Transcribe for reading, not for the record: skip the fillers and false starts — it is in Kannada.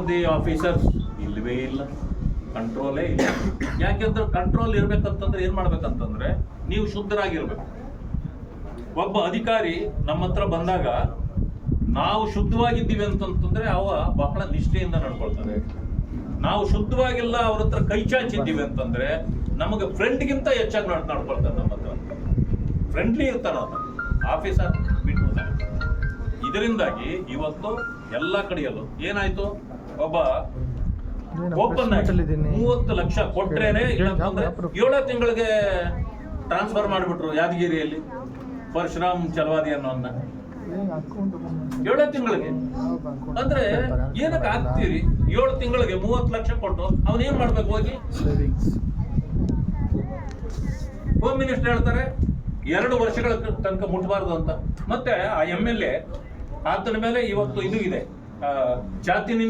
ದಿ ಆಫೀಸರ್ಸ್ ಇಲ್ಲವೇ ಇಲ್ಲ, ಕಂಟ್ರೋಲೇ ಇಲ್ಲ. ಯಾಕೆಂದ್ರೆ ಕಂಟ್ರೋಲ್ ಇರ್ಬೇಕಂತಂದ್ರೆ ಏನ್ ಮಾಡ್ಬೇಕಂತಂದ್ರೆ ನೀವು ಶುದ್ಧರಾಗಿರ್ಬೇಕು. ಒಬ್ಬ ಅಧಿಕಾರಿ ನಮ್ಮ ಹತ್ರ ಬಂದಾಗ ನಾವು ಶುದ್ಧವಾಗಿದ್ದೀವಿ ಅಂತಂತಂದ್ರೆ ಅವ ಬಹಳ ನಿಷ್ಠೆಯಿಂದ ನಡ್ಕೊಳ್ತಾನೆ. ನಾವು ಶುದ್ಧವಾಗಿಲ್ಲ ಅವ್ರ ಹತ್ರ ಕೈ ಚಾಚಿದ್ದೀವಿ ಅಂತಂದ್ರೆ ನಮಗೆ ಫ್ರೆಂಡ್ಗಿಂತ ಹೆಚ್ಚಾಗಿ ನಡ್ಕೊಳ್ತಾನೆ. ನಮ್ಮ ಹತ್ರ ಫ್ರೆಂಡ್ಲಿ ಇರ್ತಾನ ಆಫೀಸರ್ ಬಿಟ್ಟು. ಇದರಿಂದಾಗಿ ಇವತ್ತು ಎಲ್ಲ ಕಡೆಯಲ್ಲೂ ಏನಾಯ್ತು, ಒಬ್ಬ ಓಪನ್ ಆಗಿ 30 ಲಕ್ಷ ಕೊಟ್ರೇನೆ ಇಲ್ಲ ಅಂತಂದ್ರೆ 7 ತಿಂಗಳಿಗೆ ಟ್ರಾನ್ಸ್ಫರ್ ಮಾಡಿಬಿಟ್ರು ಯಾದಗಿರಿಯಲ್ಲಿ ಪರಶುರಾಮ್ ಚಲವಾದಿ ಅನ್ನೋನ್ನ 7 ತಿಂಗಳಿಗೆ. ಅಂದ್ರೆ ಏನಕ್ಕೆ ಆಗ್ತೀರಿ? 7 ತಿಂಗಳಿಗೆ 30 ಲಕ್ಷ ಕೊಟ್ಟು ಅವನೇನ್ ಮಾಡ್ಬೇಕು ಹೋಗಿ? ಹೋಮ್ ಮಿನಿಸ್ಟರ್ ಹೇಳ್ತಾರೆ 2 ವರ್ಷಗಳ ತನಕ ಮುಟ್ಬಾರ್ದು ಅಂತ. ಮತ್ತೆ ಆ MLA ಆತನ ಮೇಲೆ ಇವತ್ತು ಇದು ಇದೆ, ಜಾತಿ